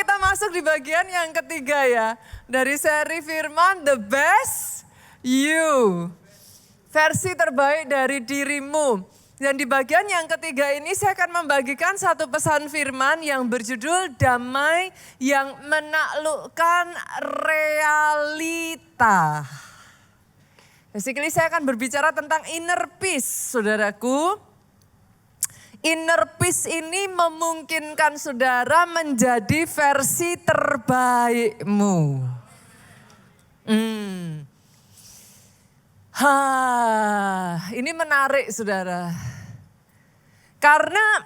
kita masuk di bagian yang ketiga ya. Dari seri firman The Best You. Versi terbaik dari dirimu. Dan di bagian yang ketiga ini saya akan membagikan satu pesan firman yang berjudul damai yang menaklukkan realita. Basically saya akan berbicara tentang inner peace, saudaraku. Inner peace ini memungkinkan saudara menjadi versi terbaikmu. Ini menarik saudara. Karena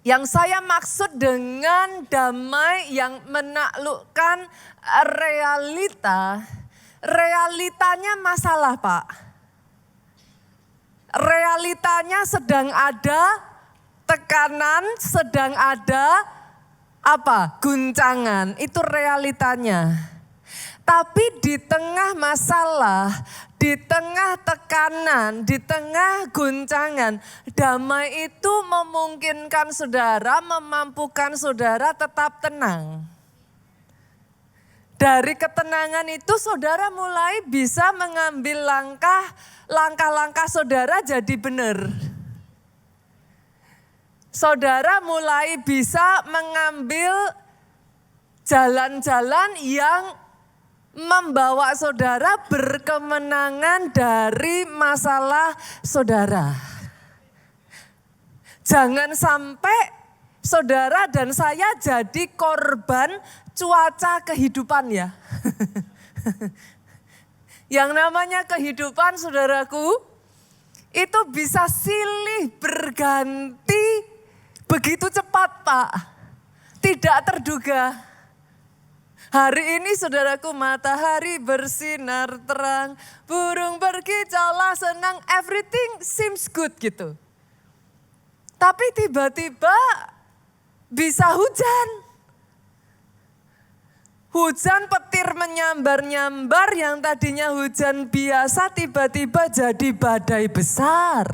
yang saya maksud dengan damai yang menaklukkan realita, realitanya masalah Pak. Realitanya sedang ada tekanan, sedang ada guncangan, itu realitanya. Tapi di tengah masalah, di tengah tekanan, di tengah guncangan, damai itu memungkinkan saudara, memampukan saudara tetap tenang. Dari ketenangan itu saudara mulai bisa mengambil langkah-langkah saudara jadi benar. Saudara mulai bisa mengambil jalan-jalan yang membawa saudara berkemenangan dari masalah saudara. Jangan sampai saudara dan saya jadi korban cuaca kehidupan ya. Yang namanya kehidupan saudaraku, itu bisa silih berganti begitu cepat Pak. Tidak terduga. Hari ini saudaraku matahari bersinar terang, burung berkicaulah senang, everything seems good gitu. Tapi tiba-tiba bisa hujan. Hujan petir menyambar-nyambar yang tadinya hujan biasa tiba-tiba jadi badai besar.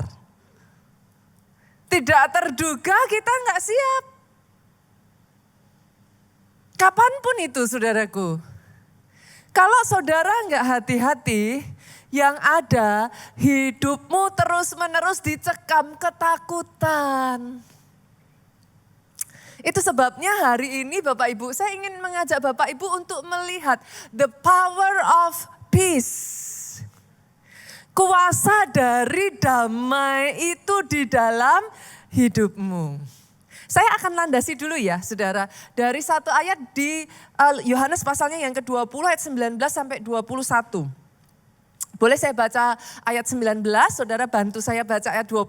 Tidak terduga kita nggak siap. Kapanpun itu saudaraku. Kalau saudara nggak hati-hati, yang ada hidupmu terus-menerus dicekam ketakutan. Itu sebabnya hari ini Bapak Ibu, saya ingin mengajak Bapak Ibu untuk melihat the power of peace. Kuasa dari damai itu di dalam hidupmu. Saya akan landasi dulu ya saudara. Dari satu ayat di Yohanes pasalnya yang ke-20 ayat 19 sampai 21. Boleh saya baca ayat 19, saudara bantu saya baca ayat 20.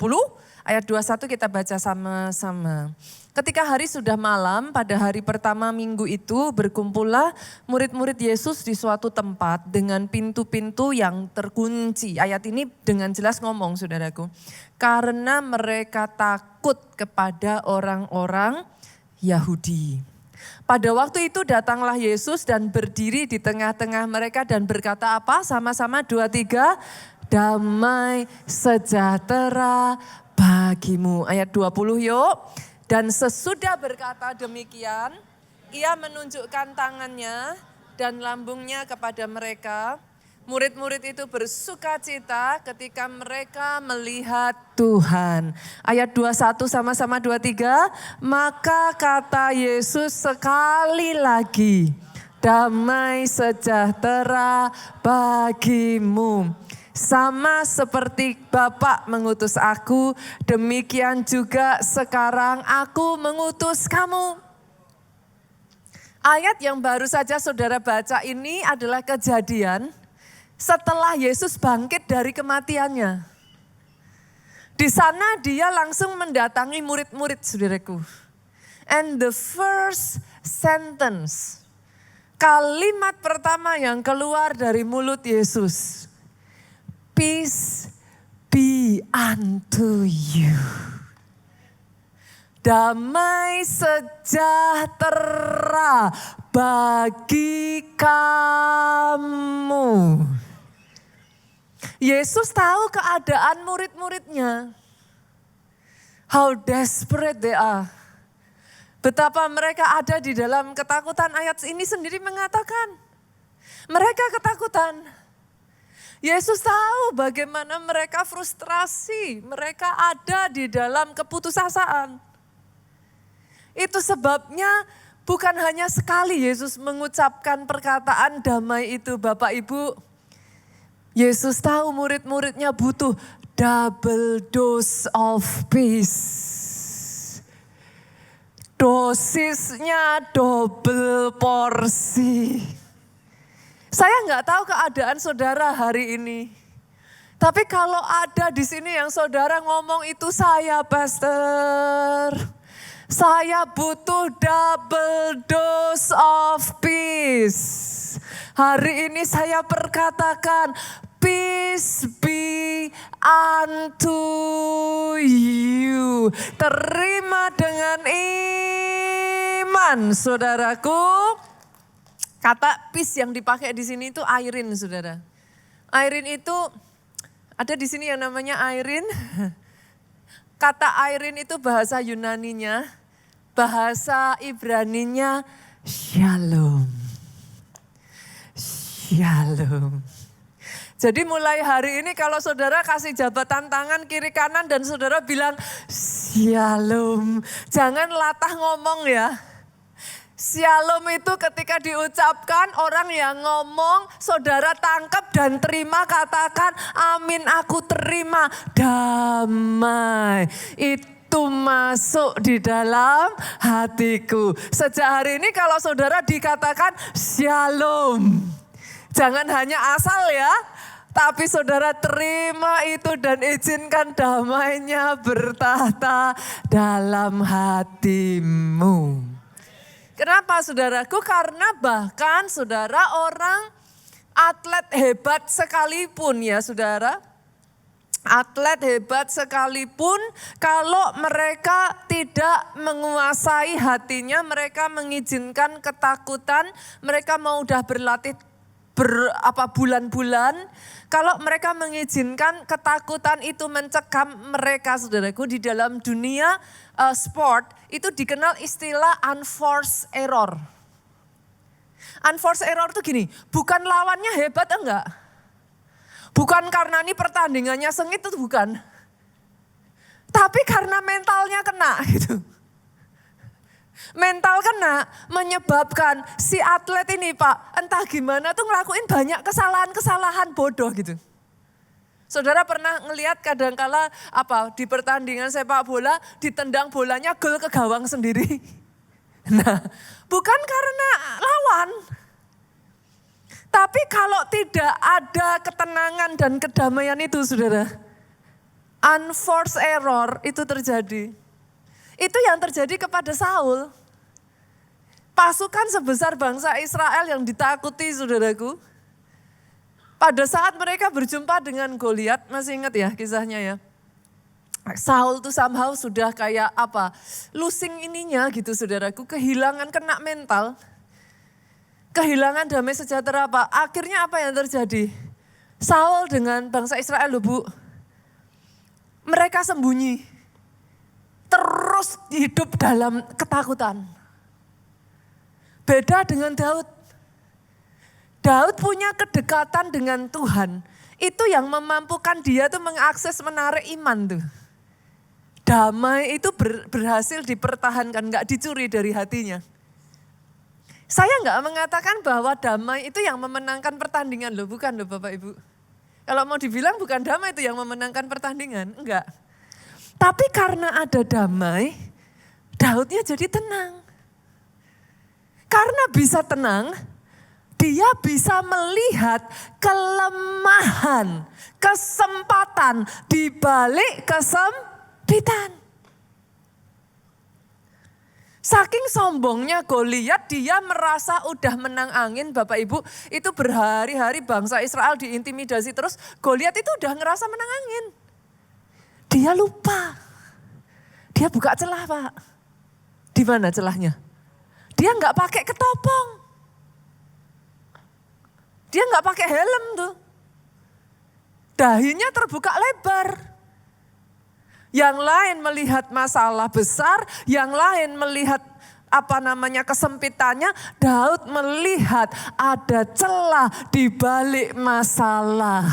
Ayat 21 kita baca sama-sama. Ketika hari sudah malam, pada hari pertama minggu itu berkumpullah murid-murid Yesus di suatu tempat dengan pintu-pintu yang terkunci. Ayat ini dengan jelas ngomong saudaraku. Karena mereka takut kepada orang-orang Yahudi. Pada waktu itu datanglah Yesus dan berdiri di tengah-tengah mereka dan berkata apa? Sama-sama 2, 3. Damai sejahtera bagimu. Ayat 20 yuk. Dan sesudah berkata demikian, ia menunjukkan tangannya dan lambungnya kepada mereka. Murid-murid itu bersuka cita ketika mereka melihat Tuhan. Ayat 21 sama-sama 23. Maka kata Yesus sekali lagi, damai sejahtera bagimu. Sama seperti Bapa mengutus aku, demikian juga sekarang aku mengutus kamu. Ayat yang baru saja saudara baca ini adalah kejadian setelah Yesus bangkit dari kematiannya. Di sana dia langsung mendatangi murid-murid saudaraku. And the first sentence, kalimat pertama yang keluar dari mulut Yesus, peace be unto you. Damai sejahtera bagi kamu. Yesus tahu keadaan murid-muridnya. How desperate they are. Betapa mereka ada di dalam ketakutan. Ayat ini sendiri mengatakan, mereka ketakutan. Yesus tahu bagaimana mereka frustrasi, mereka ada di dalam keputusasaan. Itu sebabnya bukan hanya sekali Yesus mengucapkan perkataan damai itu, Bapak Ibu. Yesus tahu murid-muridnya butuh double dose of peace. Dosisnya double porsi. Saya nggak tahu keadaan saudara hari ini. Tapi kalau ada di sini yang saudara ngomong itu saya pastor. Saya butuh double dose of peace. Hari ini saya perkatakan peace be unto you. Terima dengan iman, saudaraku. Kata peace yang dipakai di sini itu airin, saudara. Airin itu ada di sini yang namanya airin. Kata airin itu bahasa Yunaninya, bahasa Ibraninya shalom. Shalom. Jadi mulai hari ini kalau saudara kasih jabatan tangan kiri kanan dan saudara bilang shalom. Jangan latah ngomong ya. Shalom itu ketika diucapkan orang yang ngomong saudara tangkap dan terima, katakan amin aku terima damai. Itu masuk di dalam hatiku. Sejak hari ini kalau saudara dikatakan shalom. Jangan hanya asal ya. Tapi saudara terima itu dan izinkan damainya bertahta dalam hatimu. Kenapa saudaraku? Karena bahkan saudara orang atlet hebat sekalipun ya saudara. Atlet hebat sekalipun kalau mereka tidak menguasai hatinya, mereka mengizinkan ketakutan, mereka mau udah berlatih bulan-bulan, kalau mereka mengizinkan ketakutan itu mencekam mereka, saudaraku, di dalam dunia sport itu dikenal istilah unforced error. Unforced error itu gini, bukan lawannya hebat enggak. Bukan karena ini pertandingannya sengit itu bukan. Tapi karena mentalnya kena gitu. Mental kena menyebabkan si atlet ini Pak, entah gimana tuh ngelakuin banyak kesalahan-kesalahan bodoh gitu. Saudara pernah ngelihat kadangkala di pertandingan sepak bola ditendang bolanya gol ke gawang sendiri. Nah, bukan karena lawan. Tapi kalau tidak ada ketenangan dan kedamaian itu saudara, unforced error itu terjadi. Itu yang terjadi kepada Saul. Pasukan sebesar bangsa Israel yang ditakuti saudaraku. Pada saat mereka berjumpa dengan Goliat, masih ingat ya kisahnya ya. Saul tuh somehow sudah kayak losing ininya gitu saudaraku, kehilangan kena mental. Kehilangan damai sejahtera Pak. Akhirnya apa yang terjadi? Saul dengan bangsa Israel loh Bu. Mereka sembunyi. Terus hidup dalam ketakutan. Beda dengan Daud. Daud punya kedekatan dengan Tuhan. Itu yang memampukan dia tuh mengakses menarik iman tuh. Damai itu berhasil dipertahankan, gak dicuri dari hatinya. Saya gak mengatakan bahwa damai itu yang memenangkan pertandingan loh, bukan loh Bapak Ibu. Kalau mau dibilang bukan damai itu yang memenangkan pertandingan, enggak. Tapi karena ada damai, Daudnya jadi tenang. Karena bisa tenang, dia bisa melihat kelemahan, kesempatan di balik kesempitan. Saking sombongnya Goliat, dia merasa udah menang angin Bapak Ibu. Itu berhari-hari bangsa Israel diintimidasi terus. Goliat itu udah ngerasa menang angin. Dia lupa. Dia buka celah Pak. Di mana celahnya? Dia nggak pakai ketopong. Dia nggak pakai helm tuh. Dahinya terbuka lebar. Yang lain melihat masalah besar, yang lain melihat kesempitannya, Daud melihat ada celah di balik masalah.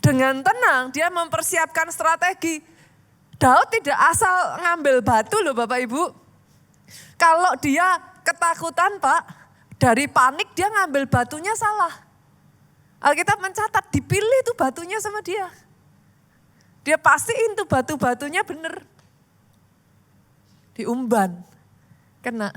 Dengan tenang dia mempersiapkan strategi. Daud tidak asal ngambil batu loh Bapak Ibu. Kalau dia ketakutan Pak, dari panik dia ngambil batunya salah. Alkitab mencatat dipilih tuh batunya sama dia. Dia pastiin tuh batu-batunya bener. Diumban, kena.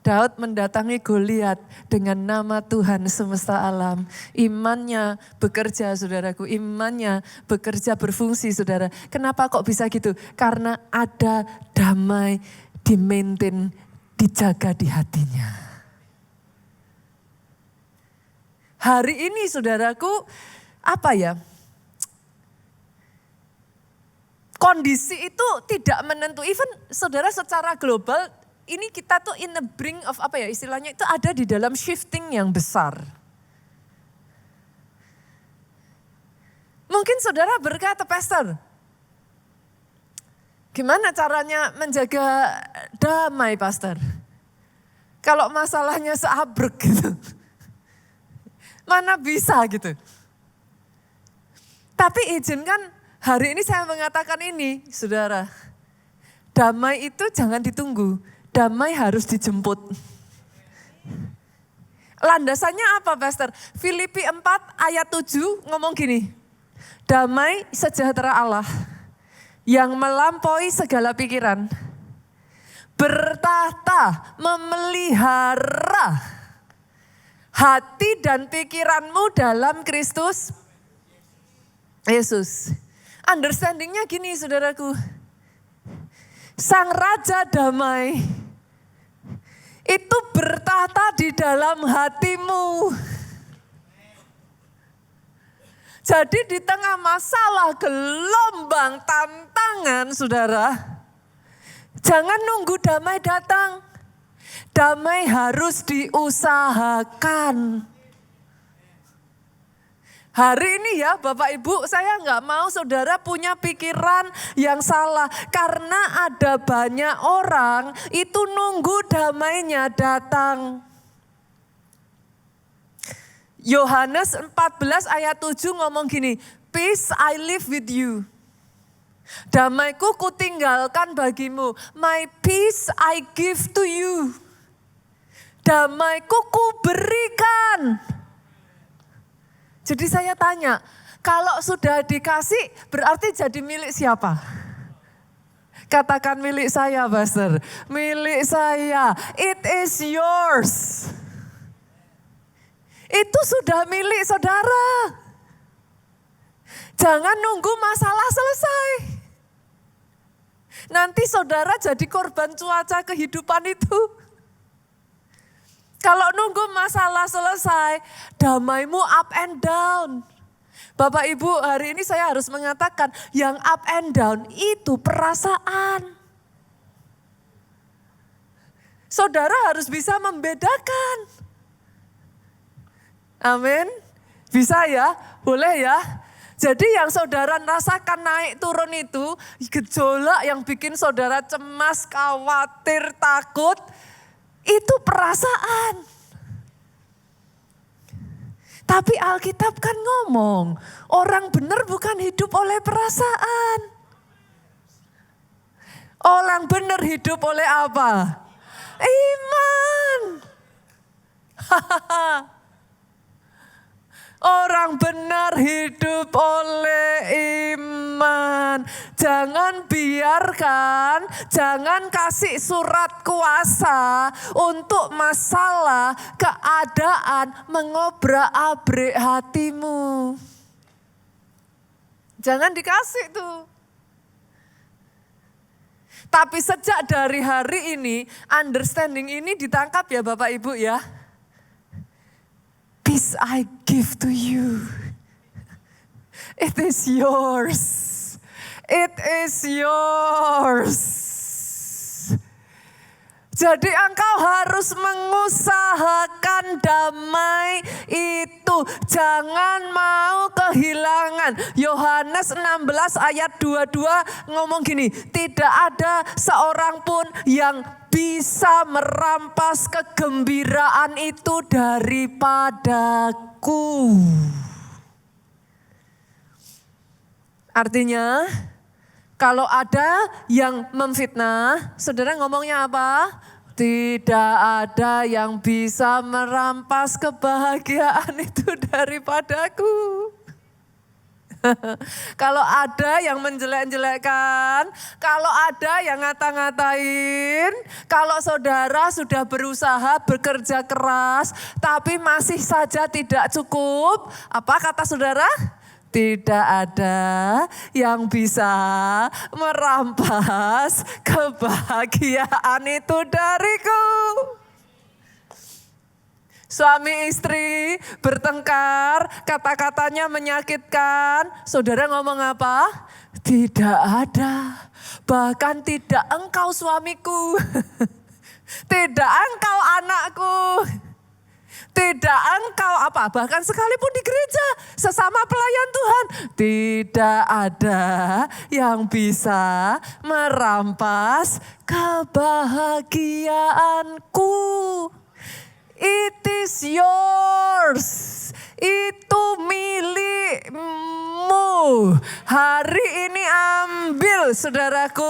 Daud mendatangi Goliat dengan nama Tuhan semesta alam. Imannya bekerja saudaraku, imannya bekerja berfungsi saudara. Kenapa kok bisa gitu? Karena ada damai di-maintain, dijaga di hatinya. Hari ini saudaraku, kondisi itu tidak menentu. Even saudara secara global, ini kita tuh in the brink of istilahnya itu ada di dalam shifting yang besar. Mungkin saudara berkata, Pastor, gimana caranya menjaga damai, Pastor? Kalau masalahnya seabrek gitu. Mana bisa gitu. Tapi izinkan hari ini saya mengatakan ini, saudara. Damai itu jangan ditunggu. Damai harus dijemput. Landasannya apa, Pastor? Filipi 4 ayat 7 ngomong gini. Damai sejahtera Allah yang melampaui segala pikiran, bertahta memelihara hati dan pikiranmu dalam Kristus Yesus. Understandingnya gini saudaraku. Sang Raja Damai itu bertahta di dalam hatimu. Jadi di tengah masalah, gelombang, tantangan saudara, jangan nunggu damai datang. Damai harus diusahakan. Hari ini ya Bapak Ibu, saya nggak mau saudara punya pikiran yang salah. Karena ada banyak orang itu nunggu damainya datang. Yohanes 14 ayat 7 ngomong gini, Peace I live with you. Damaiku kutinggalkan bagimu. My peace I give to you. Damaiku kuberikan. Jadi saya tanya, kalau sudah dikasih berarti jadi milik siapa? Katakan milik saya, Pastor. Milik saya. It is yours. Itu sudah milik saudara. Jangan nunggu masalah selesai. Nanti saudara jadi korban cuaca kehidupan itu. Kalau nunggu masalah selesai, damaimu up and down. Bapak Ibu, hari ini saya harus mengatakan yang up and down itu perasaan. Saudara harus bisa membedakan. Amin. Bisa ya? Boleh ya? Jadi yang saudara rasakan naik turun itu, gejolak yang bikin saudara cemas, khawatir, takut, itu perasaan. Tapi Alkitab kan ngomong, orang benar bukan hidup oleh perasaan. Orang benar hidup oleh apa? Iman. Orang benar hidup oleh iman. Jangan biarkan, jangan kasih surat kuasa untuk masalah, keadaan mengobrak-abrik hatimu. Jangan dikasih tuh. Tapi sejak dari hari ini, understanding ini ditangkap ya Bapak Ibu ya. Peace I give to you. It is yours. It is yours. Jadi engkau harus mengusahakan damai itu. Jangan mau kehilangan. Yohanes 16 ayat 22 ngomong gini. Tidak ada seorang pun yang bisa merampas kegembiraan itu daripadaku. Artinya, kalau ada yang memfitnah, saudara ngomongnya apa? Tidak ada yang bisa merampas kebahagiaan itu daripadaku. Kalau ada yang menjelek-jelekkan, kalau ada yang ngata-ngatain, kalau saudara sudah berusaha bekerja keras, tapi masih saja tidak cukup, apa kata saudara? Tidak ada yang bisa merampas kebahagiaan itu dariku. Suami istri bertengkar, kata-katanya menyakitkan. Saudara ngomong apa? Tidak ada. Bahkan tidak engkau suamiku. Tidak engkau anakku. Tidak engkau apa, bahkan sekalipun di gereja sesama pelayan Tuhan. Tidak ada yang bisa merampas kebahagiaanku. It is yours. Itu milikmu. Hari ini ambil saudaraku.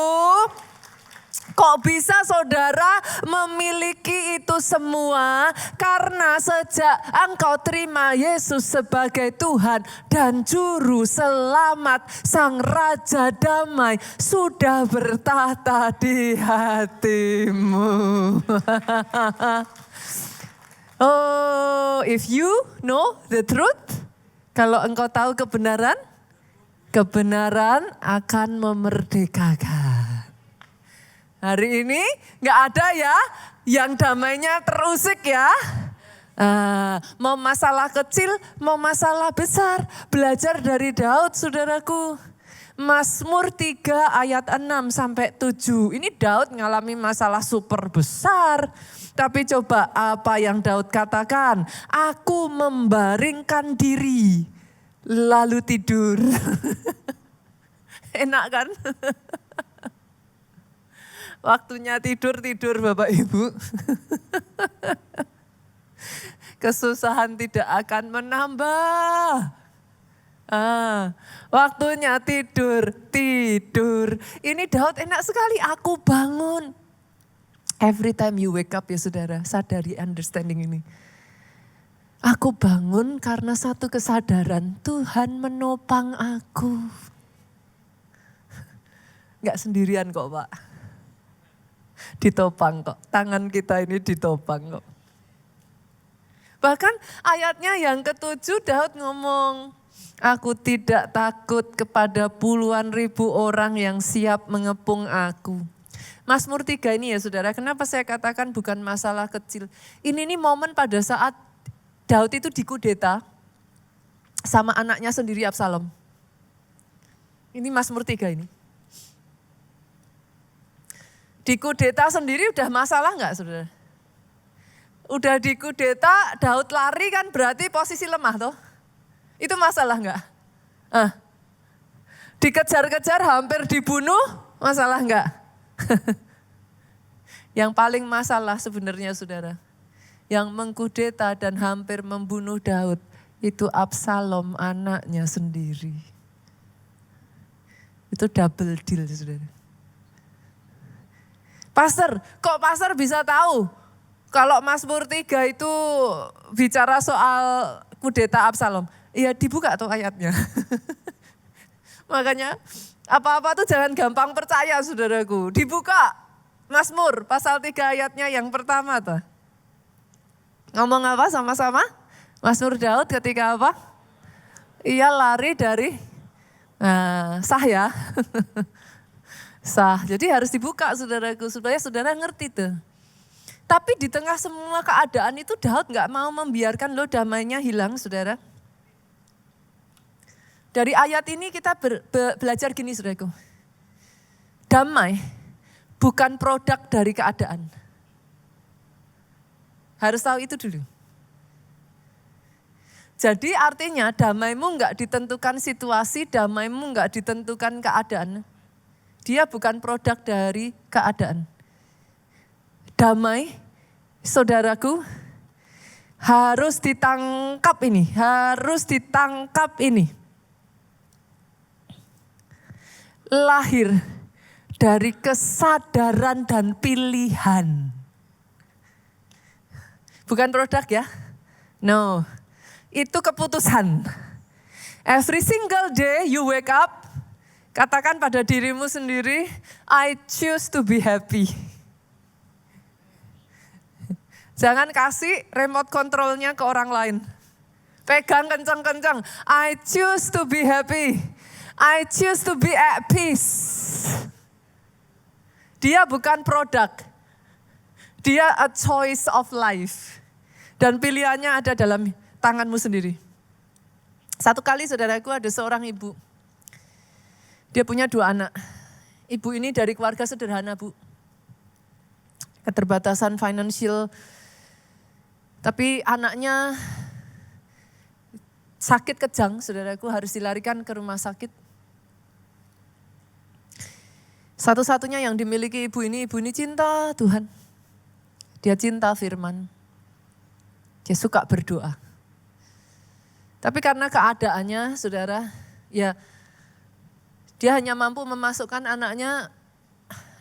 Kok bisa saudara memiliki itu semua? Karena sejak engkau terima Yesus sebagai Tuhan dan Juru Selamat, Sang Raja Damai sudah bertahta di hatimu. Oh, if you know the truth, kalau engkau tahu kebenaran, kebenaran akan memerdekakan. Hari ini gak ada ya yang damainya terusik ya. Mau masalah kecil, mau masalah besar. Belajar dari Daud saudaraku. Mazmur 3 ayat 6-7. Ini Daud ngalami masalah super besar. Tapi coba apa yang Daud katakan. Aku membaringkan diri lalu tidur. Enak kan? Waktunya tidur Bapak Ibu. Kesusahan tidak akan menambah. Waktunya tidur. Ini Daud enak sekali, aku bangun. Every time you wake up ya saudara, sadari understanding ini. Aku bangun karena satu kesadaran, Tuhan menopang aku. Gak sendirian kok Pak. Ditopang kok, tangan kita ini ditopang kok. Bahkan ayatnya yang ke-7 Daud ngomong, aku tidak takut kepada puluhan ribu orang yang siap mengepung aku. Mazmur 3 ini ya saudara, kenapa saya katakan bukan masalah kecil. Ini momen pada saat Daud itu dikudeta sama anaknya sendiri Absalom. Ini Mazmur 3 ini. Dikudeta sendiri udah masalah enggak saudara? Udah dikudeta, Daud lari kan berarti posisi lemah toh? Itu masalah enggak? Dikejar-kejar hampir dibunuh, masalah enggak? Yang paling masalah sebenarnya saudara, yang mengkudeta dan hampir membunuh Daud, itu Absalom anaknya sendiri. Itu double deal saudara. Pastor, kok pastor bisa tahu kalau Mazmur 3 itu bicara soal kudeta Absalom? Iya dibuka tuh ayatnya. Makanya apa-apa tuh jangan gampang percaya saudaraku. Dibuka Mazmur pasal 3 ayatnya yang pertama tuh. Ngomong apa sama-sama? Mazmur Daud ketika apa? Ia lari dari sah ya. Sah. Jadi harus dibuka saudaraku supaya saudara ngerti tuh. Tapi di tengah semua keadaan itu Daud gak mau membiarkan damainya hilang saudara. Dari ayat ini kita belajar gini saudaraku. Damai bukan produk dari keadaan. Harus tahu itu dulu. Jadi artinya damaimu enggak ditentukan situasi, damaimu enggak ditentukan keadaan. Dia bukan produk dari keadaan. Damai, saudaraku, harus ditangkap ini, harus ditangkap ini. Lahir dari kesadaran dan pilihan. Bukan produk ya, no. Itu keputusan. Every single day you wake up, katakan pada dirimu sendiri, I choose to be happy. Jangan kasih remote controlnya ke orang lain. Pegang kencang-kencang, I choose to be happy. I choose to be at peace. Dia bukan produk. Dia a choice of life. Dan pilihannya ada dalam tanganmu sendiri. Satu kali saudaraku ada seorang ibu. Dia punya 2 anak. Ibu ini dari keluarga sederhana, Bu. Keterbatasan financial. Tapi anaknya sakit kejang, saudaraku, harus dilarikan ke rumah sakit. Satu-satunya yang dimiliki ibu ini cinta Tuhan. Dia cinta firman. Dia suka berdoa. Tapi karena keadaannya, saudara, ya dia hanya mampu memasukkan anaknya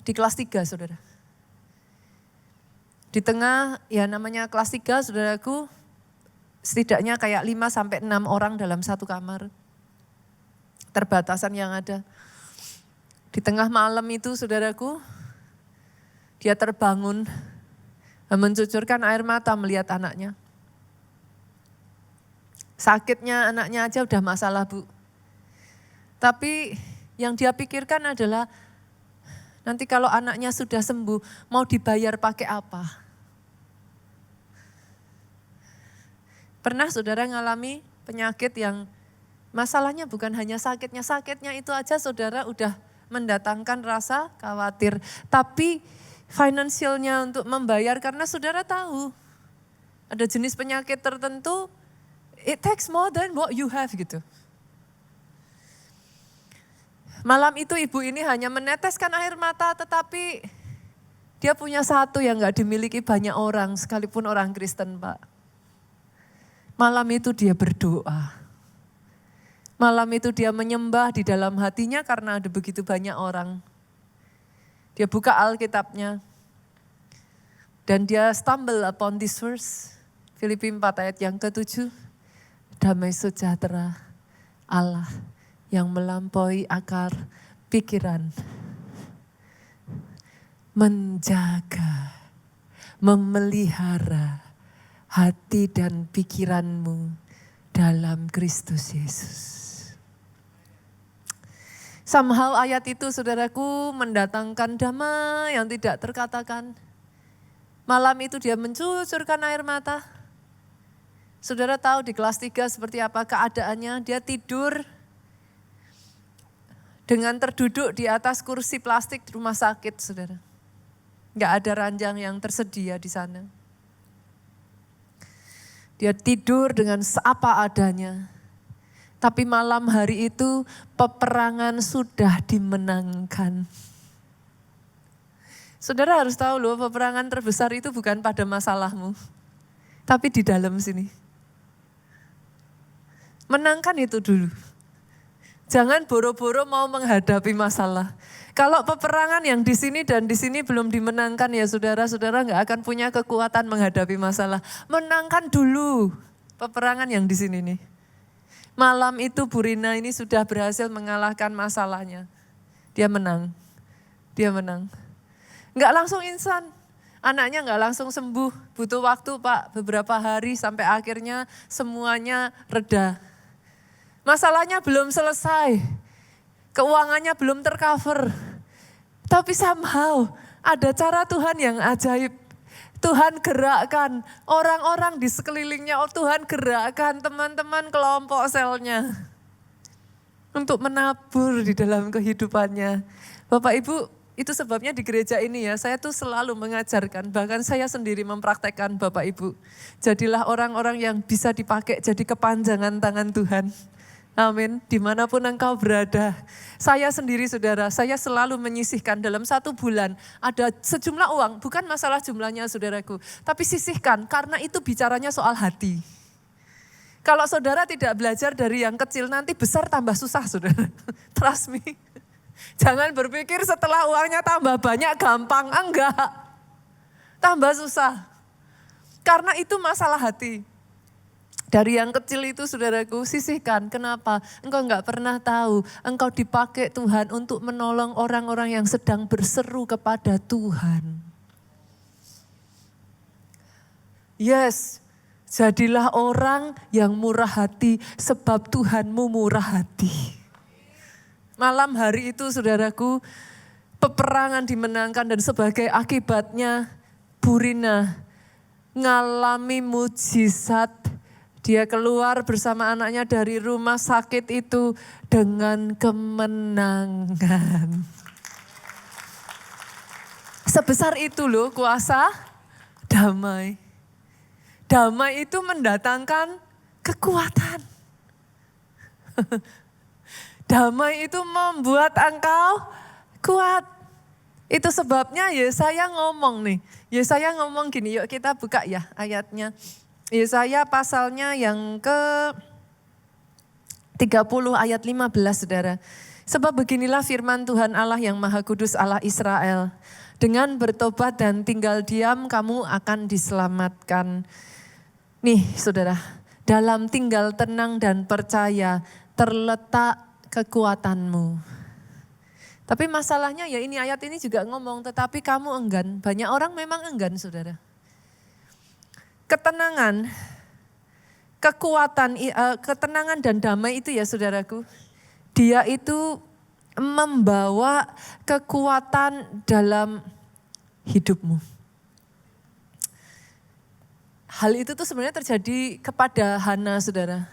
di kelas 3, saudara. Di tengah, ya namanya kelas 3, saudaraku, setidaknya kayak 5-6 orang dalam satu kamar. Terbatasan yang ada. Di tengah malam itu, saudaraku, dia terbangun, mencucurkan air mata melihat anaknya. Sakitnya anaknya aja udah masalah, Bu. Tapi yang dia pikirkan adalah nanti kalau anaknya sudah sembuh, mau dibayar pakai apa? Pernah saudara ngalami penyakit yang masalahnya bukan hanya sakitnya itu aja saudara udah mendatangkan rasa khawatir. Tapi finansialnya untuk membayar karena saudara tahu ada jenis penyakit tertentu, it takes more than what you have gitu. Malam itu ibu ini hanya meneteskan air mata tetapi dia punya satu yang gak dimiliki banyak orang sekalipun orang Kristen, Pak. Malam itu dia berdoa. Malam itu dia menyembah di dalam hatinya karena ada begitu banyak orang. Dia buka Alkitabnya dan dia stumble upon this verse. Filipi 4 ayat yang ke-7. Damai sejahtera Allah yang melampaui akar pikiran. Menjaga, memelihara hati dan pikiranmu dalam Kristus Yesus. Somehow ayat itu saudaraku mendatangkan damai yang tidak terkatakan. Malam itu dia mencucurkan air mata. Saudara tahu di kelas 3 seperti apa keadaannya, dia tidur dengan terduduk di atas kursi plastik di rumah sakit, saudara. Enggak ada ranjang yang tersedia di sana. Dia tidur dengan seapa adanya. Tapi malam hari itu peperangan sudah dimenangkan. Saudara harus tahu loh, peperangan terbesar itu bukan pada masalahmu, tapi di dalam sini. Menangkan itu dulu. Jangan boro-boro mau menghadapi masalah. Kalau peperangan yang di sini dan di sini belum dimenangkan ya saudara-saudara nggak akan punya kekuatan menghadapi masalah. Menangkan dulu peperangan yang di sini nih. Malam itu Bu Rina ini sudah berhasil mengalahkan masalahnya. Dia menang. Dia menang. Nggak langsung instan. Anaknya nggak langsung sembuh. Butuh waktu Pak, beberapa hari sampai akhirnya semuanya reda. Masalahnya belum selesai, keuangannya belum tercover. Tapi somehow ada cara Tuhan yang ajaib. Tuhan gerakkan orang-orang di sekelilingnya, Tuhan gerakkan teman-teman kelompok selnya. Untuk menabur di dalam kehidupannya. Bapak Ibu Itu sebabnya di gereja ini ya, saya tuh selalu mengajarkan, bahkan saya sendiri mempraktekkan Bapak Ibu. Jadilah orang-orang yang bisa dipakai jadi kepanjangan tangan Tuhan. Amin, dimanapun engkau berada. Saya sendiri saudara, saya selalu menyisihkan dalam 1 bulan. Ada sejumlah uang, bukan masalah jumlahnya saudaraku. Tapi sisihkan, karena itu bicaranya soal hati. Kalau saudara tidak belajar dari yang kecil, nanti besar tambah susah saudara. Trust me. Jangan berpikir setelah uangnya tambah banyak gampang, enggak. Tambah susah. Karena itu masalah hati. Dari yang kecil itu saudaraku sisihkan. Kenapa? Engkau enggak pernah tahu. Engkau dipakai Tuhan untuk menolong orang-orang yang sedang berseru kepada Tuhan. Yes, jadilah orang yang murah hati sebab Tuhanmu murah hati. Malam hari itu saudaraku, peperangan dimenangkan dan sebagai akibatnya Bu Rina ngalami mujizat. Dia keluar bersama anaknya dari rumah sakit itu dengan kemenangan. Sebesar itu loh kuasa damai. Damai itu mendatangkan kekuatan. Damai itu membuat engkau kuat. Itu sebabnya Yesaya ngomong nih. Yesaya ngomong gini, yuk kita buka ya ayatnya. Yesaya pasalnya yang ke 30 ayat 15 saudara. Sebab beginilah firman Tuhan Allah yang Maha Kudus Allah Israel. Dengan bertobat dan tinggal diam kamu akan diselamatkan. Nih saudara, dalam tinggal tenang dan percaya terletak kekuatanmu. Tapi masalahnya ya ini ayat ini juga ngomong, tetapi kamu enggan. Banyak orang memang enggan saudara. Ketenangan, kekuatan, ketenangan dan damai itu ya saudaraku. Dia itu membawa kekuatan dalam hidupmu. Hal itu tuh sebenarnya terjadi kepada Hana saudara.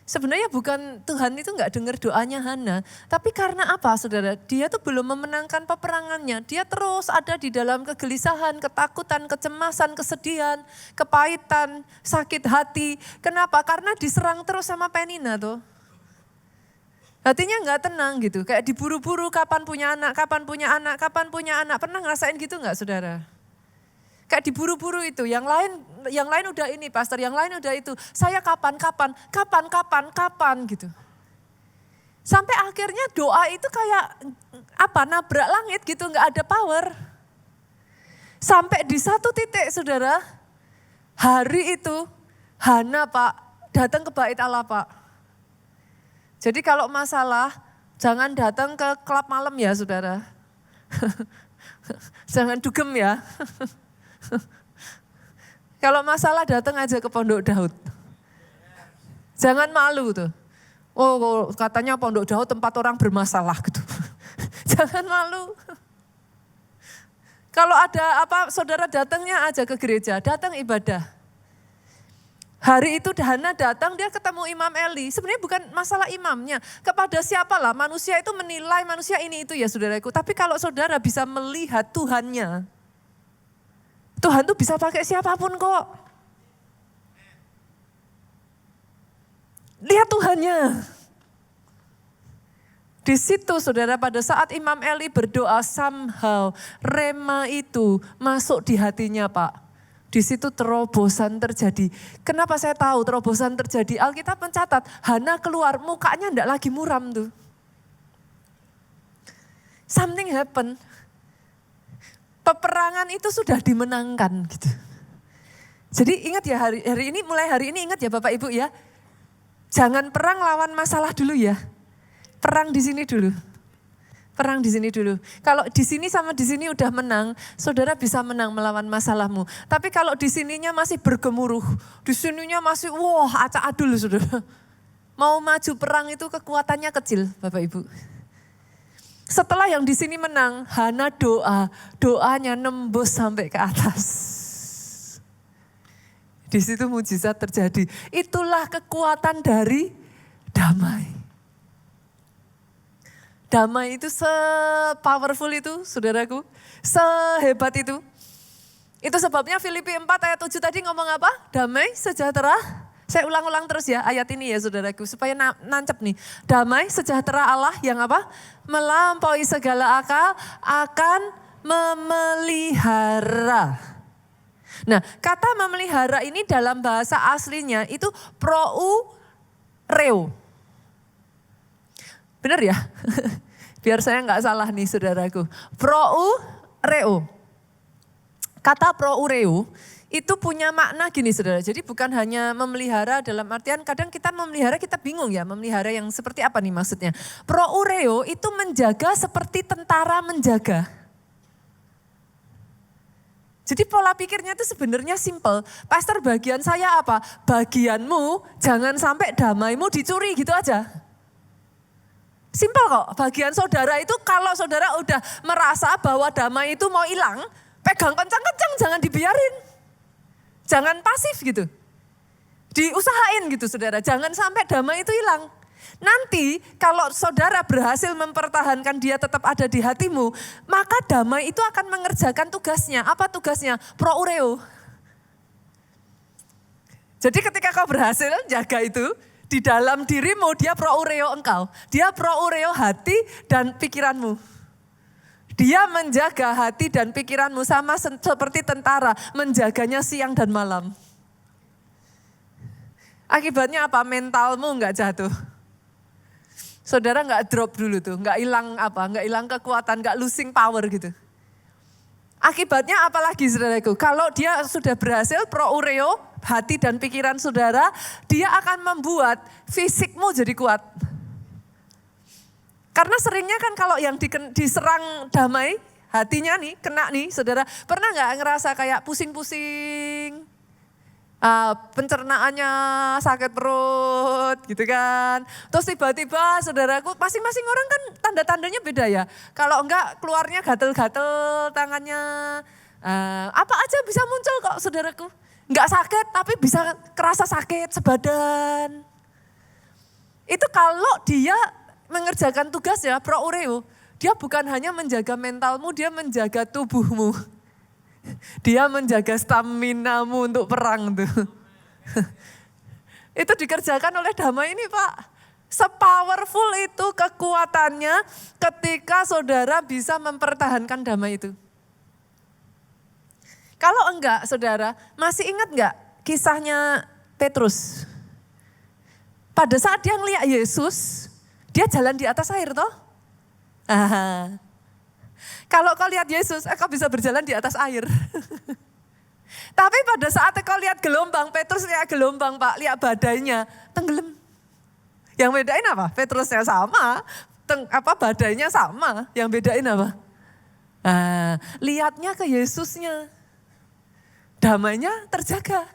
Sebenarnya bukan Tuhan itu enggak dengar doanya Hana. Tapi karena apa saudara? Dia tuh belum memenangkan peperangannya. Dia terus ada di dalam kegelisahan, ketakutan, kecemasan, kesedihan, kepahitan, sakit hati. Kenapa? Karena diserang terus sama Penina tuh. Hatinya enggak tenang gitu. Kayak diburu-buru kapan punya anak, kapan punya anak, kapan punya anak. Pernah ngerasain gitu enggak saudara? Kayak diburu-buru itu, yang lain udah ini pastor, yang lain udah itu. Saya kapan gitu. Sampai akhirnya doa itu kayak nabrak langit gitu, nggak ada power. Sampai di satu titik saudara, hari itu Hana Pak datang ke bait Allah Pak. Jadi kalau masalah jangan datang ke klub malam ya saudara. Jangan dugem ya. Kalau masalah datang aja ke Pondok Daud. Jangan malu tuh. Oh katanya Pondok Daud tempat orang bermasalah gitu. Jangan malu. Kalau ada apa saudara datangnya aja ke gereja, datang ibadah. Hari itu Hana datang dia ketemu Imam Eli. Sebenarnya bukan masalah imamnya. Kepada siapalah manusia itu menilai manusia ini itu ya saudaraku. Tapi kalau saudara bisa melihat Tuhannya. Tuhan tuh bisa pakai siapapun kok. Lihat Tuhannya. Di situ saudara pada saat Imam Eli berdoa somehow rema itu masuk di hatinya Pak. Di situ terobosan terjadi. Kenapa saya tahu terobosan terjadi? Alkitab mencatat Hana keluar mukanya enggak lagi muram tuh. Something happen. Peperangan itu sudah dimenangkan gitu. Jadi ingat ya hari ini mulai hari ini ingat ya Bapak Ibu ya. Jangan perang lawan masalah dulu ya. Perang di sini dulu. Perang di sini dulu. Kalau di sini sama di sini udah menang, saudara bisa menang melawan masalahmu. Tapi kalau di sininya masih bergemuruh, di sininya masih acak adul saudara. Mau maju perang itu kekuatannya kecil Bapak Ibu. Setelah yang di sini menang, Hana doanya nembus sampai ke atas. Di situ mujizat terjadi. Itulah kekuatan dari damai. Damai itu se-powerful itu, saudaraku. Sehebat itu. Itu sebabnya Filipi 4 ayat 7 tadi ngomong apa? Damai, sejahtera. Saya ulang-ulang terus ya ayat ini ya saudaraku. Supaya nancep nih. Damai, sejahtera Allah yang apa? Melampaui segala akal akan memelihara. Nah, kata memelihara ini dalam bahasa aslinya itu proureo. Benar ya? Biar saya nggak salah nih saudaraku. Proureo. Kata proureo itu punya makna gini saudara. Jadi bukan hanya memelihara dalam artian kadang kita memelihara kita bingung ya. Memelihara yang seperti apa nih maksudnya. Proureo itu menjaga seperti tentara menjaga. Jadi pola pikirnya itu sebenarnya simple. Pastor bagian saya apa? Bagianmu jangan sampai damaimu dicuri gitu aja. Simpel kok, bagian saudara itu kalau saudara udah merasa bahwa damai itu mau hilang, pegang kencang-kencang, jangan dibiarin. Jangan pasif gitu. Diusahain gitu saudara, jangan sampai damai itu hilang. Nanti kalau saudara berhasil mempertahankan dia tetap ada di hatimu, maka damai itu akan mengerjakan tugasnya. Apa tugasnya? Proureo. Jadi ketika kau berhasil jaga itu, di dalam dirimu dia proureo engkau. Dia proureo hati dan pikiranmu. Dia menjaga hati dan pikiranmu sama seperti tentara. Menjaganya siang dan malam. Akibatnya apa? Mentalmu enggak jatuh. Saudara enggak drop dulu tuh. Enggak hilang apa? Enggak hilang kekuatan, enggak losing power gitu. Akibatnya apalagi saudaraku? Kalau dia sudah berhasil proureo hati dan pikiran saudara, dia akan membuat fisikmu jadi kuat. Karena seringnya kan kalau yang diserang damai, hatinya nih, kena nih saudara. Pernah gak ngerasa kayak pusing-pusing, pencernaannya sakit perut gitu kan. Terus tiba-tiba saudaraku, masing-masing orang kan tanda-tandanya beda ya. Kalau enggak keluarnya gatel-gatel tangannya, apa aja bisa muncul kok saudaraku. Enggak sakit tapi bisa kerasa sakit sebadan. Itu kalau dia mengerjakan tugas ya proureo. Dia bukan hanya menjaga mentalmu, dia menjaga tubuhmu. Dia menjaga staminamu untuk perang tuh. Itu dikerjakan oleh damai ini Pak. Sepowerful itu kekuatannya ketika saudara bisa mempertahankan damai itu. Kalau enggak saudara, masih ingat enggak kisahnya Petrus? Pada saat dia ngelihat Yesus, dia jalan di atas air toh. Kalau kau lihat Yesus, kau bisa berjalan di atas air. Tapi pada saat kau lihat gelombang, Petrus lihat gelombang Pak, lihat badainya, tenggelam. Yang bedain apa? Petrusnya sama, badainya sama, yang bedain apa? Lihatnya ke Yesusnya. Damainya terjaga.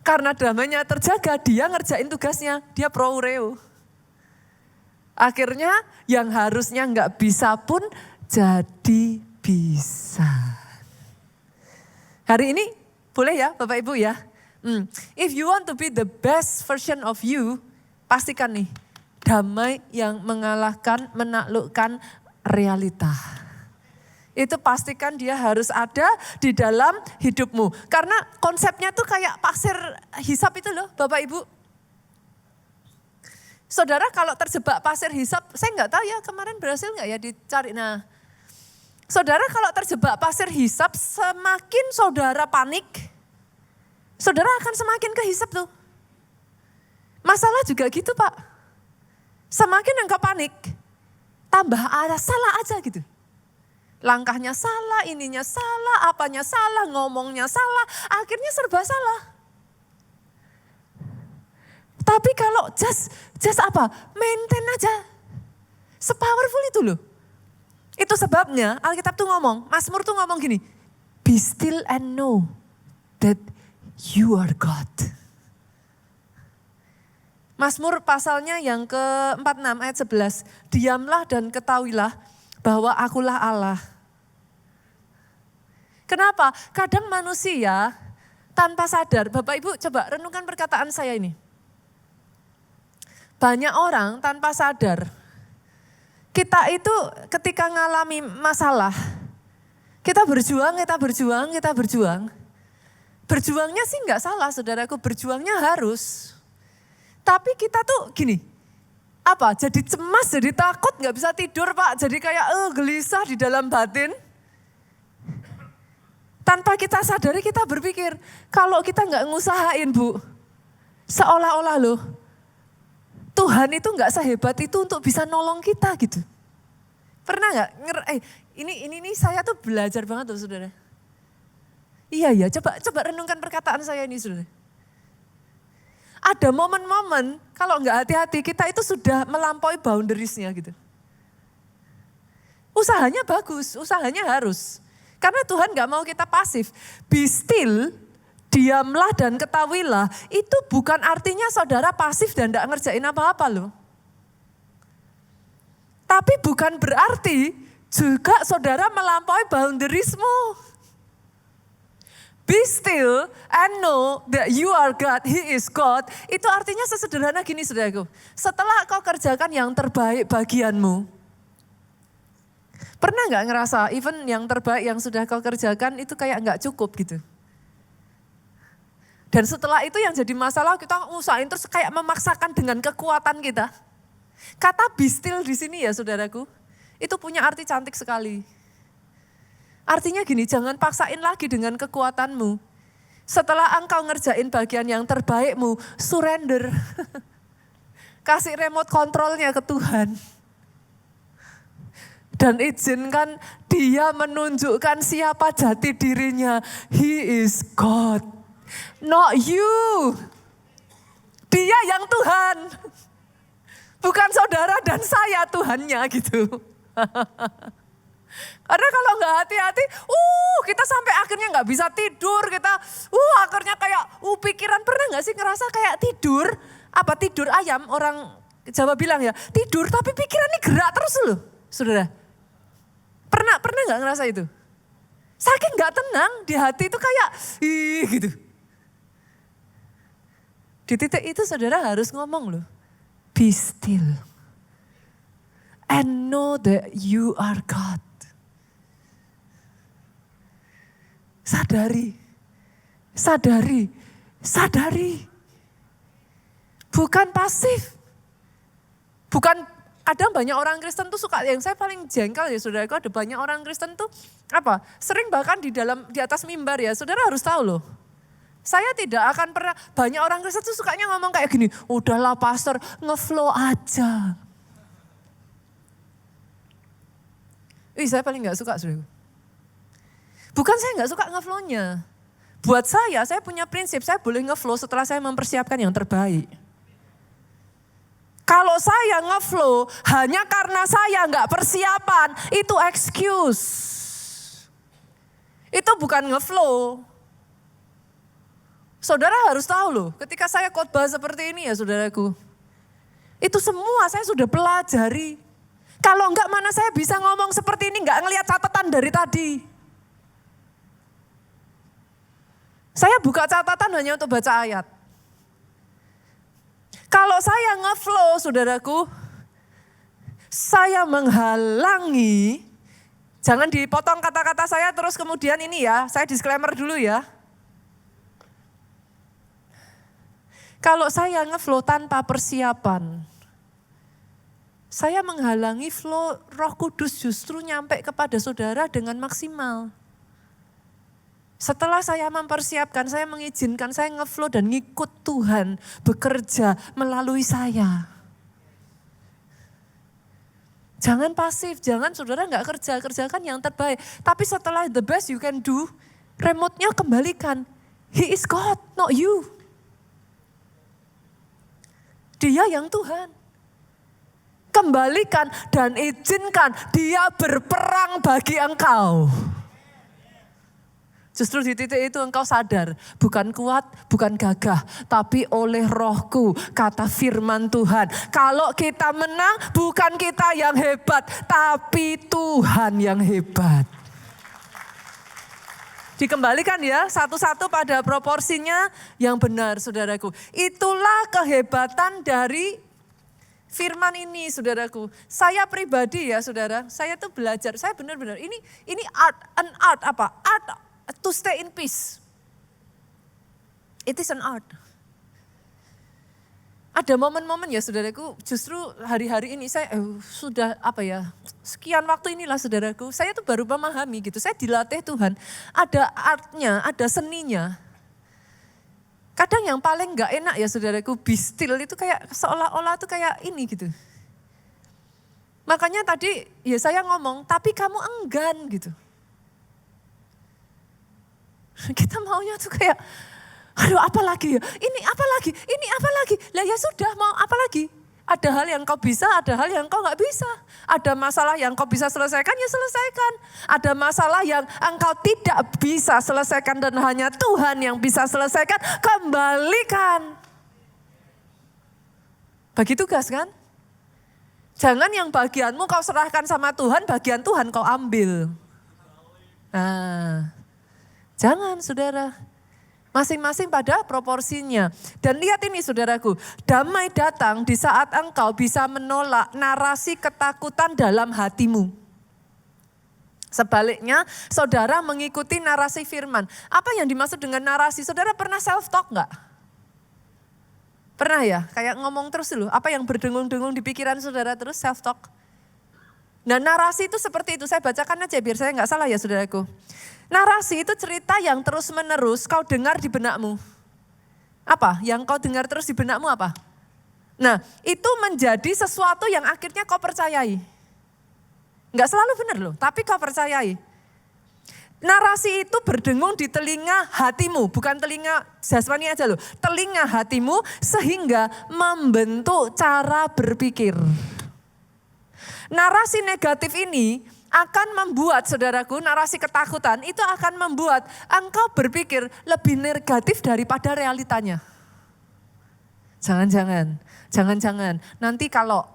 Karena damainya terjaga, dia ngerjain tugasnya, dia proureo. Akhirnya yang harusnya nggak bisa pun jadi bisa. Hari ini boleh ya Bapak Ibu ya. If you want to be the best version of you, pastikan nih damai yang mengalahkan, menaklukkan realita. Itu pastikan dia harus ada di dalam hidupmu. Karena konsepnya tuh kayak pasir hisap itu loh Bapak Ibu. Saudara kalau terjebak pasir hisap, saya nggak tahu ya kemarin berhasil nggak ya dicari. Nah, saudara kalau terjebak pasir hisap, semakin saudara panik, saudara akan semakin kehisap tuh. Masalah juga gitu Pak. Semakin engkau panik, tambah ada salah aja gitu. Langkahnya salah, ininya salah, apanya salah, ngomongnya salah, akhirnya serba salah. Tapi kalau just apa? Maintain aja. Sepowerful itu loh. Itu sebabnya Alkitab tuh ngomong, Mazmur tuh ngomong gini, be still and know that you are God. Mazmur pasalnya yang ke-46 ayat 11, diamlah dan ketahuilah bahwa akulah Allah. Kenapa? Kadang manusia tanpa sadar, Bapak Ibu coba renungkan perkataan saya ini. Banyak orang tanpa sadar, Kita itu ketika ngalami masalah, kita berjuang. Berjuangnya sih nggak salah saudaraku, berjuangnya harus. Tapi kita tuh gini, jadi cemas, jadi takut, nggak bisa tidur Pak. Jadi kayak gelisah di dalam batin. Tanpa kita sadari kita berpikir, kalau kita nggak ngusahain Bu, seolah-olah loh, Tuhan itu nggak sehebat itu untuk bisa nolong kita gitu. Pernah nggak? Ini saya tuh belajar banget loh saudara. Iya, coba renungkan perkataan saya ini saudara. Ada momen-momen kalau nggak hati-hati kita itu sudah melampaui boundariesnya gitu. Usahanya bagus, usahanya harus. Karena Tuhan nggak mau kita pasif. Be still, diamlah dan ketahuilah, itu bukan artinya saudara pasif dan tidak ngerjain apa-apa loh. Tapi bukan berarti juga saudara melampaui boundariesmu. Be still and know that you are God, He is God. Itu artinya sesederhana gini saudaraku. Setelah kau kerjakan yang terbaik bagianmu. Pernah gak ngerasa even yang terbaik yang sudah kau kerjakan itu kayak gak cukup gitu. Dan setelah itu yang jadi masalah kita usahain terus kayak memaksakan dengan kekuatan kita. Kata be still di sini ya saudaraku, itu punya arti cantik sekali. Artinya gini, jangan paksain lagi dengan kekuatanmu. Setelah engkau ngerjain bagian yang terbaikmu, surrender. Kasih remote kontrolnya ke Tuhan. Dan izinkan Dia menunjukkan siapa jati dirinya. He is God. Not you. Dia yang Tuhan. Bukan saudara dan saya Tuhannya gitu. Karena kalau nggak hati-hati, kita sampai akhirnya nggak bisa tidur. Kita, akhirnya kayak, pikiran pernah nggak sih ngerasa kayak tidur? Apa tidur ayam? Orang Jawa bilang ya, tidur tapi pikiran ini gerak terus loh, saudara. Pernah nggak ngerasa itu? Saking nggak tenang di hati itu kayak, gitu. Di titik itu saudara harus ngomong loh, be still and know that you are God. Sadari. Bukan pasif. Bukan, kadang banyak orang Kristen tuh suka, yang saya paling jengkel ya saudaraku, ada banyak orang Kristen tuh sering bahkan di atas mimbar ya, saudara harus tahu loh. Saya tidak akan pernah, banyak orang Kristen tuh sukanya ngomong kayak gini, udahlah pastor, ngeflow aja. Saya paling gak suka saudaraku. Bukan saya gak suka ngeflow-nya. Buat saya punya prinsip, saya boleh ngeflow setelah saya mempersiapkan yang terbaik. Kalau saya ngeflow hanya karena saya gak persiapan, itu excuse. Itu bukan ngeflow. Saudara harus tahu loh, ketika saya khotbah seperti ini ya saudaraku. Itu semua saya sudah pelajari. Kalau enggak mana saya bisa ngomong seperti ini, enggak ngelihat catatan dari tadi. Saya buka catatan hanya untuk baca ayat. Kalau saya ngeflow saudaraku, saya menghalangi, jangan dipotong kata-kata saya terus kemudian ini ya, saya disclaimer dulu ya. Kalau saya ngeflow tanpa persiapan, saya menghalangi flow Roh Kudus justru nyampe kepada saudara dengan maksimal. Setelah saya mempersiapkan, saya mengizinkan, saya ngeflow dan ngikut Tuhan bekerja melalui saya. Jangan pasif, jangan saudara gak kerjakan yang terbaik. Tapi setelah the best you can do, remote-nya kembalikan. He is God, not you. Dia yang Tuhan. Kembalikan dan izinkan Dia berperang bagi engkau. Justru di titik itu engkau sadar, bukan kuat, bukan gagah, tapi oleh Rohku, kata firman Tuhan. Kalau kita menang, bukan kita yang hebat, tapi Tuhan yang hebat. Dikembalikan ya, satu-satu pada proporsinya yang benar saudaraku. Itulah kehebatan dari firman ini saudaraku, saya pribadi ya saudara, saya tuh belajar, saya benar-benar ini art apa? Art to stay in peace. It is an art. Ada momen-momen ya saudaraku, justru hari-hari ini saya sudah sekian waktu inilah saudaraku, saya tuh baru memahami gitu, saya dilatih Tuhan, ada artnya, ada seninya. Kadang yang paling gak enak ya saudaraku, be still itu kayak seolah-olah tuh kayak ini gitu. Makanya tadi ya saya ngomong, tapi kamu enggan gitu. Kita maunya tuh kayak, aduh apa lagi ya, ini apa lagi. Lah ya sudah mau apa lagi. Ada hal yang kau bisa, ada hal yang kau gak bisa. Ada masalah yang kau bisa selesaikan, ya selesaikan. Ada masalah yang engkau tidak bisa selesaikan dan hanya Tuhan yang bisa selesaikan, kembalikan. Bagi tugas kan? Jangan yang bagianmu kau serahkan sama Tuhan, bagian Tuhan kau ambil. Nah, jangan saudara. Masing-masing pada proporsinya. Dan lihat ini saudaraku, damai datang di saat engkau bisa menolak narasi ketakutan dalam hatimu. Sebaliknya, saudara mengikuti narasi firman. Apa yang dimaksud dengan narasi? Saudara pernah self-talk enggak? Pernah ya? Kayak ngomong terus dulu, apa yang berdengung-dengung di pikiran saudara terus self-talk. Nah narasi itu seperti itu, saya bacakan aja biar saya enggak salah ya saudaraku. Narasi itu cerita yang terus menerus kau dengar di benakmu. Apa? Yang kau dengar terus di benakmu apa? Nah itu menjadi sesuatu yang akhirnya kau percayai. Enggak selalu benar loh, tapi kau percayai. Narasi itu berdengung di telinga hatimu, bukan telinga jasmani aja loh. Telinga hatimu sehingga membentuk cara berpikir. Narasi negatif ini akan membuat saudaraku, narasi ketakutan itu akan membuat engkau berpikir lebih negatif daripada realitanya. Jangan-jangan. Nanti kalau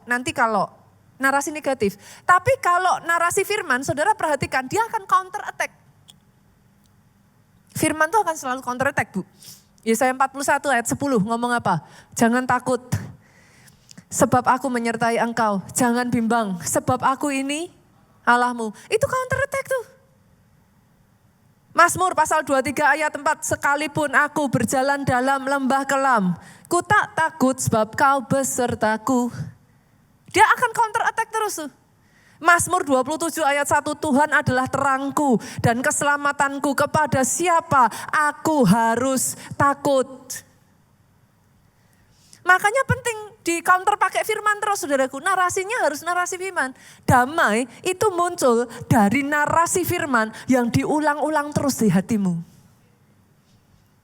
narasi negatif. Tapi kalau narasi firman, saudara perhatikan dia akan counter attack. Firman itu akan selalu counter attack Bu. Yesaya 41 ayat 10 ngomong apa? Jangan takut. Sebab aku menyertai engkau. Jangan bimbang. Sebab aku ini Allahmu. Itu counter attack tuh. Mazmur pasal 23 ayat 4. Sekalipun aku berjalan dalam lembah kelam, ku tak takut sebab kau besertaku. Dia akan counter attack terus tuh. Mazmur 27 ayat 1. Tuhan adalah terangku dan keselamatanku, kepada siapa aku harus takut. Makanya penting di counter pakai firman terus saudaraku. Narasinya harus narasi firman. Damai itu muncul dari narasi firman yang diulang-ulang terus di hatimu.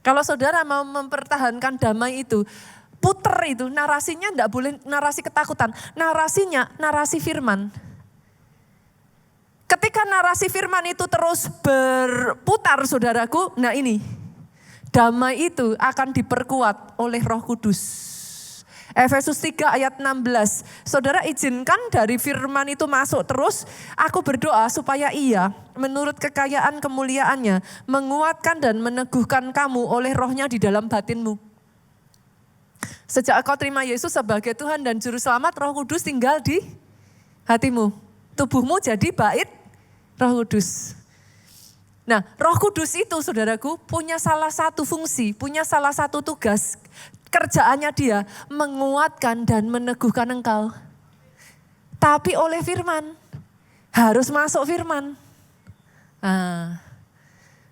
Kalau saudara mau mempertahankan damai itu, puter itu narasinya enggak boleh narasi ketakutan. Narasinya narasi firman. Ketika narasi firman itu terus berputar saudaraku, nah ini. Damai itu akan diperkuat oleh Roh Kudus. Efesus 3 ayat 16. Saudara izinkan dari firman itu masuk terus. Aku berdoa supaya ia menurut kekayaan kemuliaannya menguatkan dan meneguhkan kamu oleh rohnya di dalam batinmu. Sejak kau terima Yesus sebagai Tuhan dan Juru Selamat, Roh Kudus tinggal di hatimu. Tubuhmu jadi bait Roh Kudus. Nah, Roh Kudus itu saudaraku punya salah satu fungsi, punya salah satu tugas. Kerjaannya dia menguatkan dan meneguhkan engkau. Tapi oleh firman, harus masuk firman. Nah,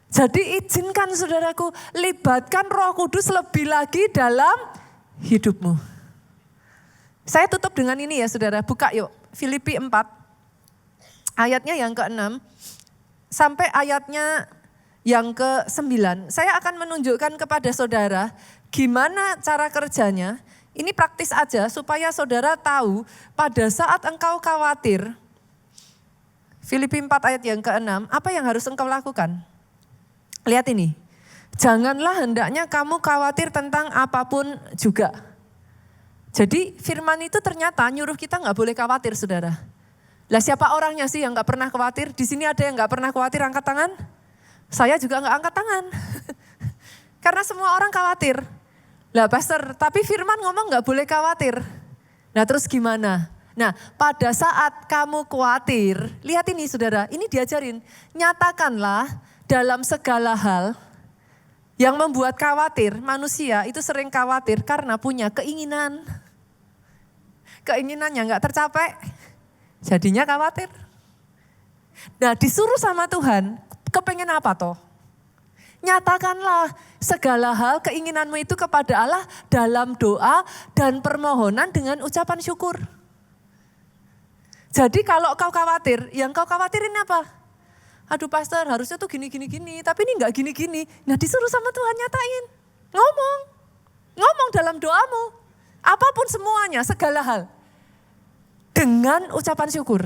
jadi izinkan saudaraku, libatkan Roh Kudus lebih lagi dalam hidupmu. Saya tutup dengan ini ya saudara, buka yuk Filipi 4, ayatnya yang ke-6 sampai ayatnya yang ke-9. Saya akan menunjukkan kepada saudara gimana cara kerjanya. Ini praktis aja supaya saudara tahu pada saat engkau khawatir. Filipi 4 ayat yang ke-6, apa yang harus engkau lakukan? Lihat ini. Janganlah hendaknya kamu khawatir tentang apapun juga. Jadi firman itu ternyata nyuruh kita gak boleh khawatir saudara. Lah siapa orangnya sih yang gak pernah khawatir? Di sini ada yang gak pernah khawatir, angkat tangan? Saya juga gak angkat tangan. Karena semua orang khawatir. Lah pastor, tapi firman ngomong gak boleh khawatir. Nah terus gimana? Nah pada saat kamu khawatir, lihat ini saudara, ini diajarin. Nyatakanlah dalam segala hal yang membuat khawatir, manusia itu sering khawatir karena punya keinginan. Keinginannya gak tercapai, jadinya khawatir. Nah disuruh sama Tuhan, kepengen apa toh? Nyatakanlah segala hal keinginanmu itu kepada Allah dalam doa dan permohonan dengan ucapan syukur. Jadi kalau kau khawatir, yang kau khawatirin apa? Aduh pastor harusnya tuh gini, tapi ini enggak gini. Nah disuruh sama Tuhan nyatain, ngomong dalam doamu. Apapun semuanya, segala hal. Dengan ucapan syukur.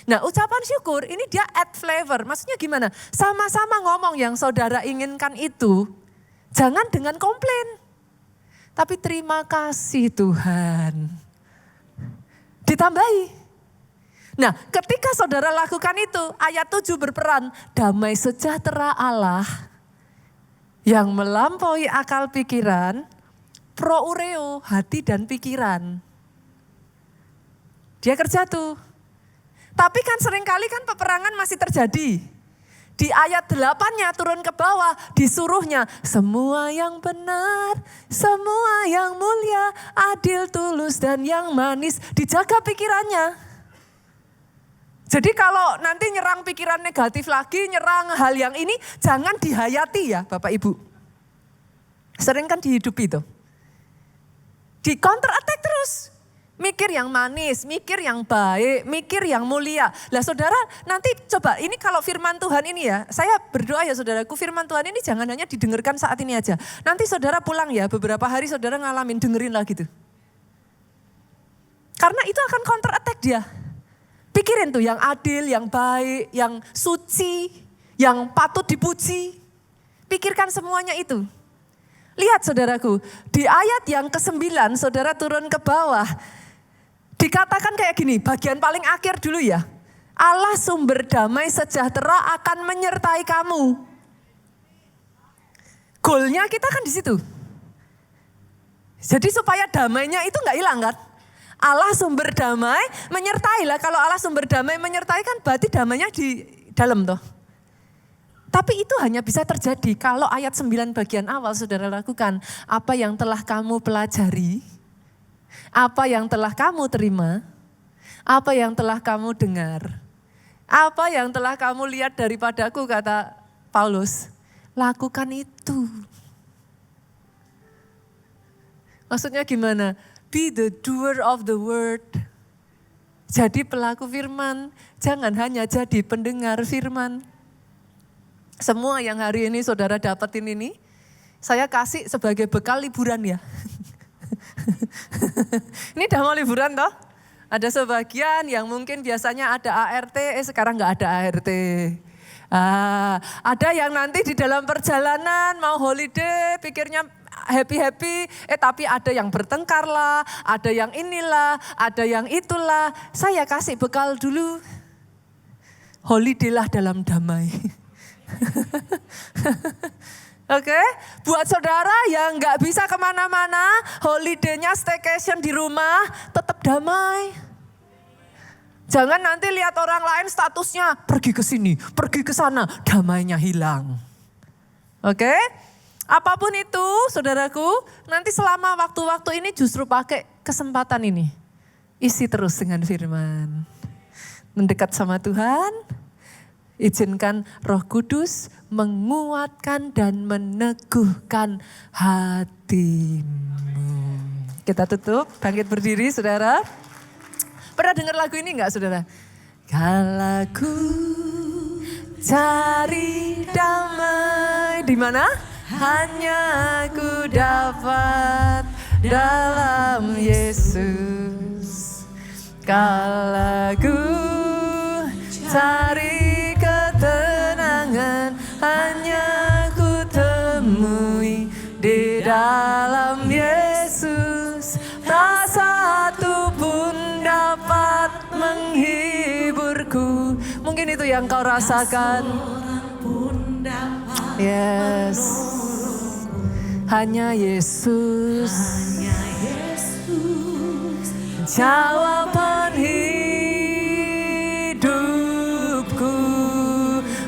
Nah ucapan syukur ini dia add flavor, maksudnya gimana? Sama-sama ngomong yang saudara inginkan itu, jangan dengan komplain. Tapi terima kasih Tuhan. Ditambahi. Nah ketika saudara lakukan itu, ayat 7 berperan, damai sejahtera Allah yang melampaui akal pikiran, proureo hati dan pikiran. Dia kerja tuh. Tapi kan seringkali kan peperangan masih terjadi. Di ayat 8-nya turun ke bawah disuruhnya semua yang benar, semua yang mulia, adil, tulus dan yang manis dijaga pikirannya. Jadi kalau nanti nyerang pikiran negatif lagi, nyerang hal yang ini jangan dihayati ya Bapak Ibu. Sering kan dihidupi itu. Di counter attack terus. Mikir yang manis, mikir yang baik, mikir yang mulia. Lah saudara nanti coba ini kalau firman Tuhan ini ya, saya berdoa ya saudaraku firman Tuhan ini jangan hanya didengarkan saat ini aja. Nanti saudara pulang ya beberapa hari saudara ngalamin dengerin lagi tuh. Karena itu akan counter attack dia. Pikirin tuh yang adil, yang baik, yang suci, yang patut dipuji. Pikirkan semuanya itu. Lihat saudaraku, di ayat yang ke-9 saudara turun ke bawah. Dikatakan kayak gini, bagian paling akhir dulu ya. Allah sumber damai sejahtera akan menyertai kamu. Goalnya kita kan di situ. Jadi supaya damainya itu gak hilang kan. Allah sumber damai menyertai lah. Kalau Allah sumber damai menyertai kan berarti damainya di dalam toh. Tapi itu hanya bisa terjadi kalau ayat 9 bagian awal saudara lakukan. Apa yang telah kamu pelajari, apa yang telah kamu terima, apa yang telah kamu dengar, apa yang telah kamu lihat daripadaku kata Paulus. Lakukan itu. Maksudnya gimana? Be the doer of the word. Jadi pelaku firman, jangan hanya jadi pendengar firman. Semua yang hari ini saudara dapetin ini, saya kasih sebagai bekal liburan ya. Ini udah mau liburan toh? Ada sebagian yang mungkin biasanya ada ART, sekarang gak ada ART. Ada yang nanti di dalam perjalanan mau holiday, pikirnya happy-happy, tapi ada yang bertengkar lah, ada yang inilah, ada yang itulah. Saya kasih bekal dulu. Holiday lah dalam damai. Oke, buat saudara yang gak bisa kemana-mana, holiday-nya staycation di rumah, tetap damai. Jangan nanti lihat orang lain statusnya pergi ke sini, pergi ke sana, damainya hilang. Oke, apapun itu saudaraku, nanti selama waktu-waktu ini justru pakai kesempatan ini. Isi terus dengan firman. Mendekat sama Tuhan. Izinkan Roh Kudus menguatkan dan meneguhkan hatimu. Kita tutup, bangkit berdiri saudara. Pernah dengar lagu ini enggak saudara? Kalau ku cari damai, di mana? Hanya ku dapat dalam Yesus. Kalau ku cari ketenangan hanya ku temui di dalam Yesus. Tak satu pun dapat menghiburku. Mungkin itu yang kau rasakan. Yes. Hanya Yesus. jawaban hidupku.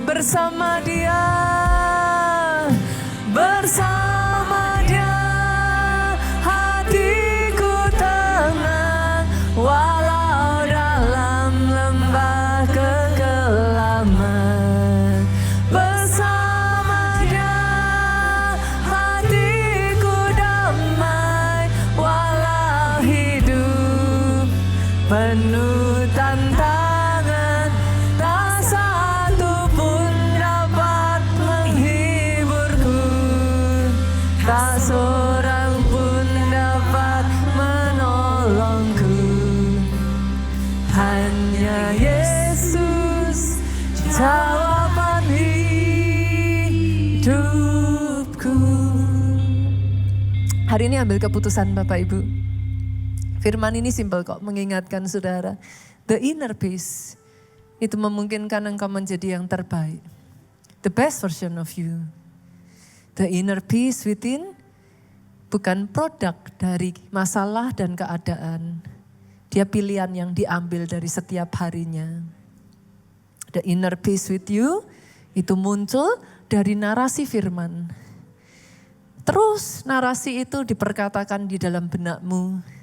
Bersama Dia, bersama Dia, hatiku tenang, walau dalam lembah kekelaman. Bersama Dia, hatiku damai, walau hidup penuh tantangan, tak satu pun dapat menghiburku, tak seorang pun dapat menolongku. Hanya Yesus, jawaban hidupku. Hari ini ambil keputusan Bapak Ibu. Firman ini simpel kok, mengingatkan saudara. The inner peace itu memungkinkan engkau menjadi yang terbaik. The best version of you. The inner peace within bukan produk dari masalah dan keadaan. Dia pilihan yang diambil dari setiap harinya. The inner peace with you itu muncul dari narasi firman. Terus narasi itu diperkatakan di dalam benakmu.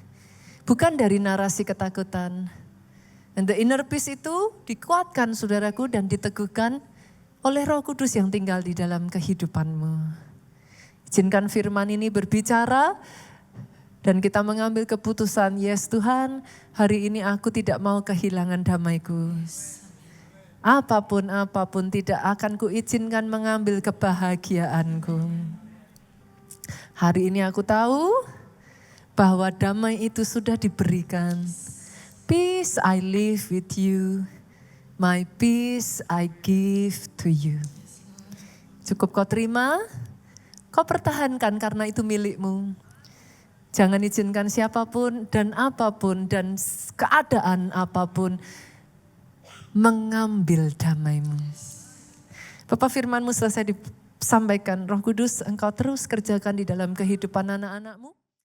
Bukan dari narasi ketakutan. And the inner peace itu dikuatkan saudaraku dan diteguhkan oleh Roh Kudus yang tinggal di dalam kehidupanmu. Izinkan firman ini berbicara dan kita mengambil keputusan, yes Tuhan, hari ini aku tidak mau kehilangan damaiku. Apapun tidak akan kuizinkan mengambil kebahagiaanku. Hari ini aku tahu bahwa damai itu sudah diberikan. Peace I live with you, my peace I give to you. Cukup kau terima, kau pertahankan karena itu milikmu. Jangan izinkan siapapun dan apapun dan keadaan apapun mengambil damaimu. Bapak firmanmu selesai disampaikan, Roh Kudus engkau terus kerjakan di dalam kehidupan anak-anakmu.